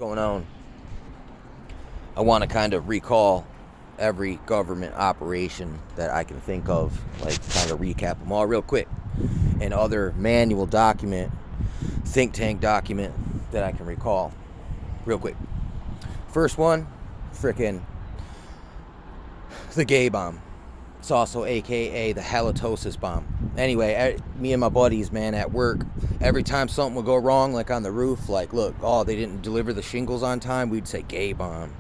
going on. I want to kind of recall every government operation that I can think of, like kind of recap them all real quick, and other manual document, think tank document that I can recall real quick. First one, frickin' the gay bomb. It's also AKA the halitosis bomb. Anyway, me and my buddies, man, at work, every time something would go wrong, like on the roof, like, look, oh, they didn't deliver the shingles on time, we'd say gay bomb.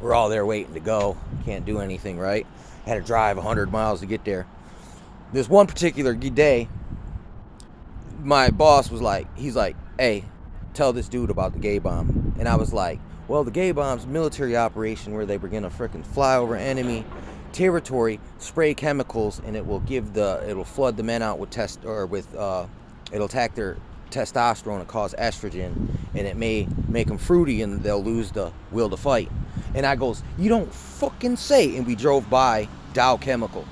We're all there waiting to go. Can't do anything, right? Had to drive 100 miles to get there. This one particular day, my boss was like, he's like, hey, tell this dude about the gay bomb. And I was like, well, the gay bomb's a military operation where they were gonna frickin' fly over enemy territory, spray chemicals, and it'll flood the men out with it'll attack their testosterone and cause estrogen, and it may make them fruity and they'll lose the will to fight. And I goes, you don't fucking say. And we drove by Dow Chemical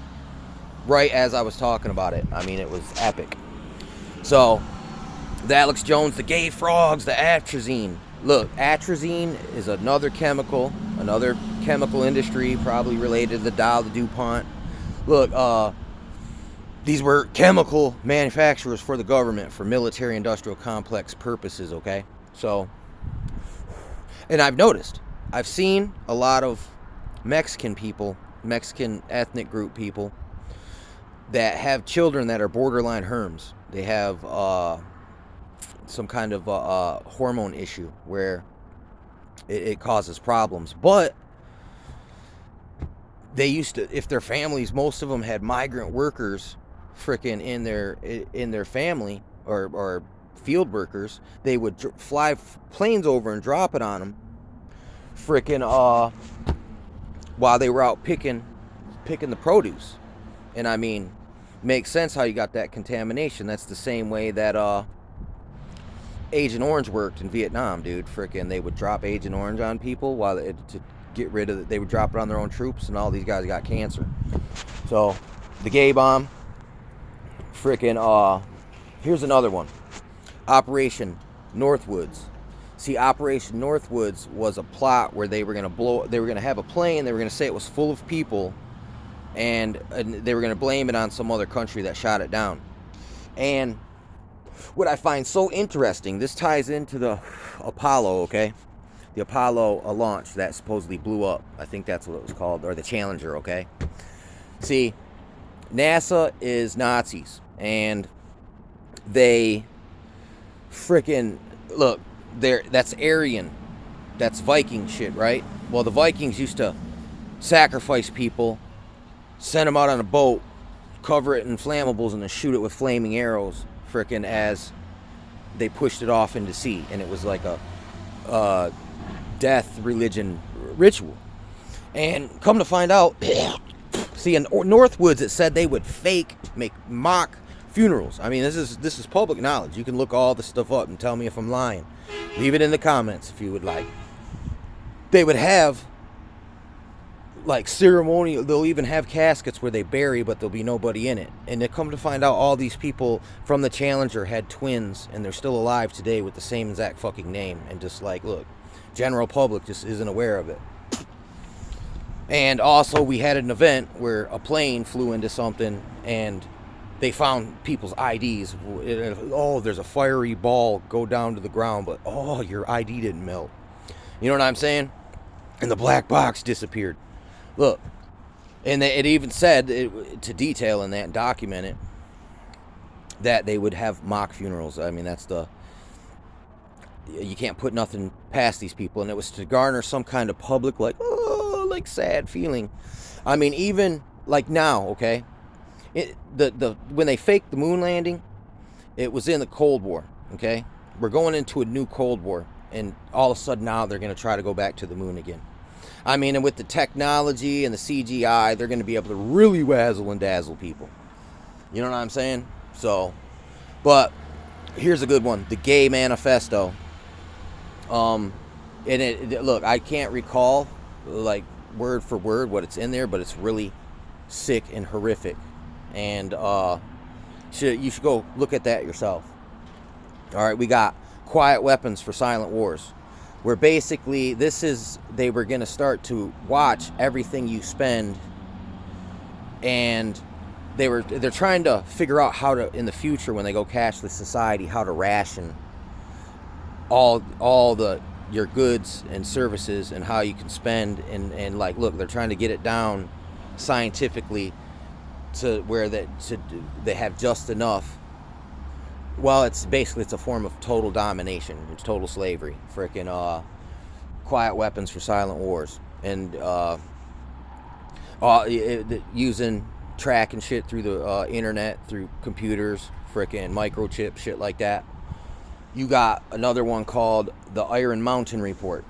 right as I was talking about it. I mean, it was epic. So the Alex Jones, the gay frogs, the atrazine. Look, atrazine is another chemical industry, probably related to the Dow, the DuPont. Look, these were chemical manufacturers for the government for military industrial complex purposes, okay? So, and I've seen a lot of Mexican ethnic group people that have children that are borderline herms. They have some kind of hormone issue where it causes problems. But they used to, if their families, most of them had migrant workers frickin' in their family, or field workers, they would fly planes over and drop it on them frickin' while they were out picking the produce. And I mean, makes sense how you got that contamination. That's the same way that Agent Orange worked in Vietnam, dude. Frickin' they would drop Agent Orange on people to get rid of it. They would drop it on their own troops, and all these guys got cancer. So the gay bomb, frickin' here's another one. Operation Northwoods. See, Operation Northwoods was a plot where they were gonna have a plane, they were gonna say it was full of people, and they were gonna blame it on some other country that shot it down. And what I find so interesting, this ties into the Apollo, okay? The Apollo launch that supposedly blew up. I think that's what it was called, or the Challenger, okay? See, NASA is Nazis, and they frickin' look, that's Aryan, that's Viking shit, right? Well, the Vikings used to sacrifice people, send them out on a boat, cover it in flammables, and then shoot it with flaming arrows, frickin' as they pushed it off into sea. And it was like a death religion ritual. And come to find out, see, in Northwoods it said they would make mock funerals. I mean, this is public knowledge. You can look all this stuff up and tell me if I'm lying. Leave it in the comments if you would like. They would have like ceremonial, they'll even have caskets where they bury, but there'll be nobody in it. And they come to find out all these people from the Challenger had twins, and they're still alive today with the same exact fucking name. And just like, look, general public just isn't aware of it. And also, we had an event where a plane flew into something, and they found people's IDs. Oh, there's a fiery ball go down to the ground, but oh, your ID didn't melt. You know what I'm saying? And the black box disappeared. Look, and it even said, to detail in that and document it, that they would have mock funerals. I mean, you can't put nothing past these people. And it was to garner some kind of public, like sad feeling. I mean, even like now, okay? When they faked the moon landing, it was in the Cold War, okay? We're going into a new Cold War, and all of a sudden now they're going to try to go back to the moon again. I mean, and with the technology and the CGI, they're going to be able to really razzle and dazzle people. You know what I'm saying? So, but here's a good one. The Gay Manifesto. And look, I can't recall, like, word for word what it's in there, but it's really sick and horrific. And you should go look at that yourself. All right, we got quiet weapons for silent wars. where basically they were going to start to watch everything you spend, and they're trying to figure out how to, in the future when they go cashless society, how to ration all your goods and services and how you can spend, and like, look, they're trying to get it down scientifically to where they have just enough. Well, it's a form of total domination. It's total slavery. Freaking quiet weapons for silent wars, and using tracking shit through the internet, through computers, freaking microchip shit like that. You got another one called the Iron Mountain Report,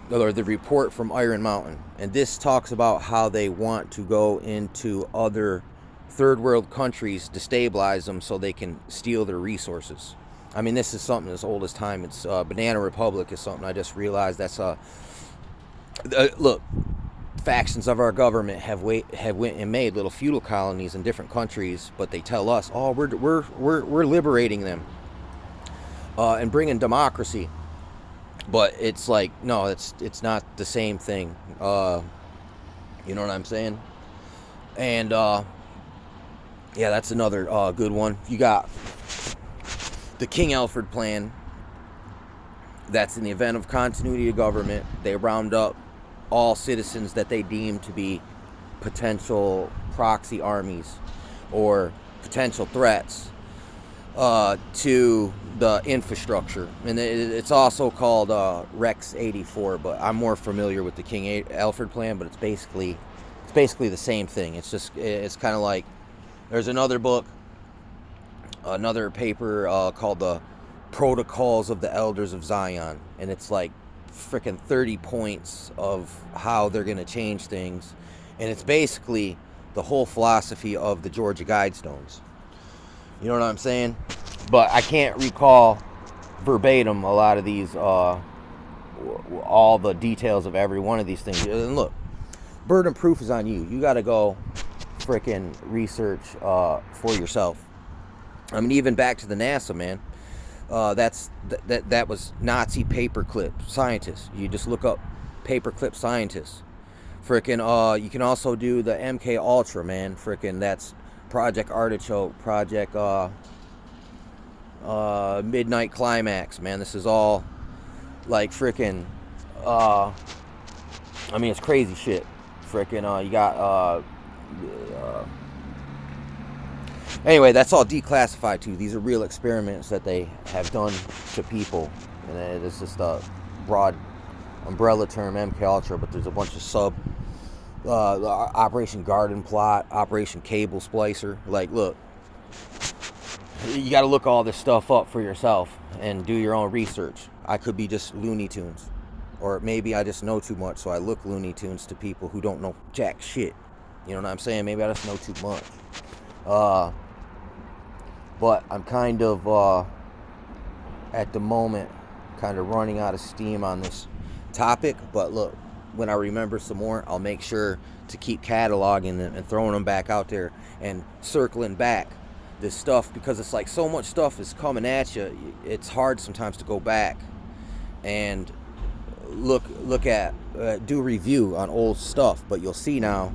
or the report from Iron Mountain, and this talks about how they want to go into other third world countries, destabilize them so they can steal their resources. I mean, this is something as old as time. It's Banana Republic is something I just realized. That's look, factions of our government have went and made little feudal colonies in different countries, but they tell us, oh, we're liberating them and bringing democracy. But it's like, no, it's not the same thing. You know what I'm saying? And yeah, that's another good one. You got the King Alfred Plan. That's in the event of continuity of government, they round up all citizens that they deem to be potential proxy armies or potential threats to the infrastructure. And it's also called Rex 84, but I'm more familiar with the King Alfred Plan, but it's basically the same thing. It's kind of like, there's another book, another paper called the Protocols of the Elders of Zion, and it's like freaking 30 points of how they're going to change things, and it's basically the whole philosophy of the Georgia Guidestones. You know what I'm saying? But I can't recall verbatim a lot of these, all the details of every one of these things. And look, burden proof is on you. You got to go freaking research for yourself. I mean, even back to the NASA, man. That was Nazi paperclip scientists. You just look up paperclip scientists. Frickin' you can also do the MK Ultra, man. Frickin' that's Project Artichoke, Project Midnight Climax, man. This is all like frickin' I mean, it's crazy shit. Frickin' you got anyway, that's all declassified too. These are real experiments that they have done to people, and it's just a broad umbrella term, MK Ultra, but there's a bunch of sub Operation Garden Plot, Operation Cable Splicer. Like, look, you got to look all this stuff up for yourself and do your own research. I could be just Looney Tunes, or maybe I just know too much, so I look Looney Tunes to people who don't know jack shit. You know what I'm saying? Maybe I just know too much. But I'm kind of at the moment kind of running out of steam on this topic. But look, when I remember some more, I'll make sure to keep cataloging them and throwing them back out there and circling back this stuff, because it's like so much stuff is coming at you. It's hard sometimes to go back and look at do review on old stuff. But you'll see now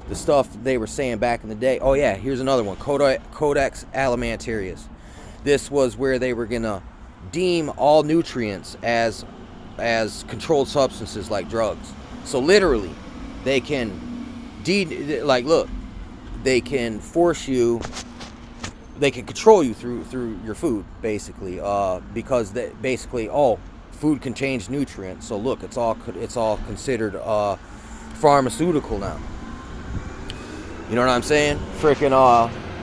the stuff they were saying back in the day. Oh yeah, here's another one, Codex Alimentarius. This was where they were gonna deem all nutrients as controlled substances like drugs. So literally, they can they can force you, they can control you through your food, basically, because they basically, food can change nutrients. So look, it's all considered pharmaceutical now. You know what I'm saying? Frickin'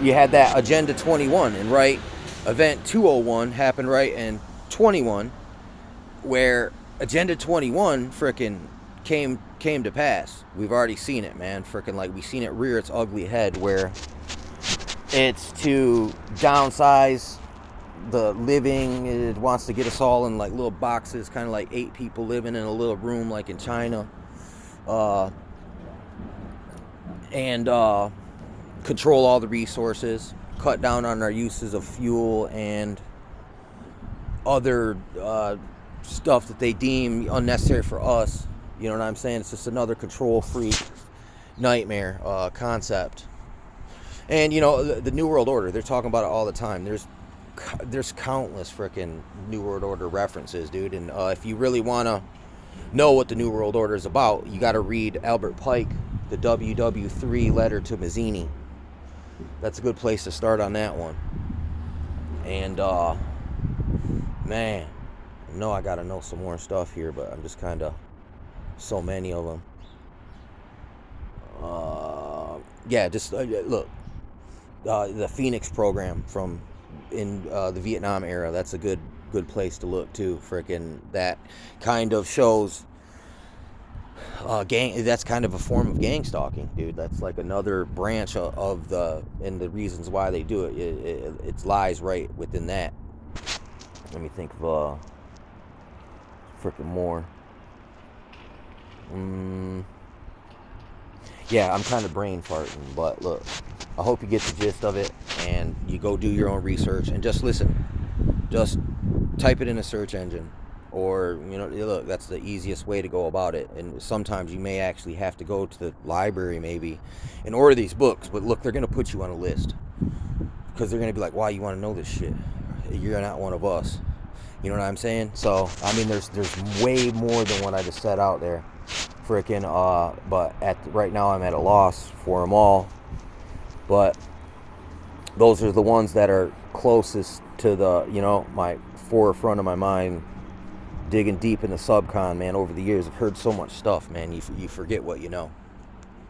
you had that Agenda 21, and right, Event 201 happened right in 21, where Agenda 21 frickin' came to pass. We've already seen it, man. Frickin' like, we've seen it rear its ugly head, where it's to downsize the living. It wants to get us all in like little boxes, kind of like 8 people living in a little room like in China. And control all the resources, cut down on our uses of fuel and other stuff that they deem unnecessary for us. You know what I'm saying? It's just another control freak nightmare concept. And you know, the New World Order, they're talking about it all the time. There's countless freaking New World Order references, dude. And if you really want to know what the New World Order is about, you got to read Albert Pike, the WW3 letter to Mazzini. That's a good place to start on that one. And man, I know I got to know some more stuff here, but I'm just kind of so many of them. Yeah, just look, the Phoenix program from in the Vietnam era. That's a good place to look too. Freaking that kind of shows gang. That's kind of a form of gang stalking, dude. That's like another branch of the reasons why they do it. It lies right within that. Let me think of freaking more. Yeah, I'm kind of brain farting, but look, I hope you get the gist of it and you go do your own research and just listen. Just type it in a search engine, or you know, look, that's the easiest way to go about it. And sometimes you may actually have to go to the library maybe and order these books, but look, they're going to put you on a list because they're going to be like, why you want to know this shit? You're not one of us. You know what I'm saying? So I mean, there's way more than what I just said out there. Freaking but right now I'm at a loss for them all, but those are the ones that are closest to the, you know, my forefront of my mind, digging deep in the subcon, man. Over the years I've heard so much stuff, man. You forget what you know.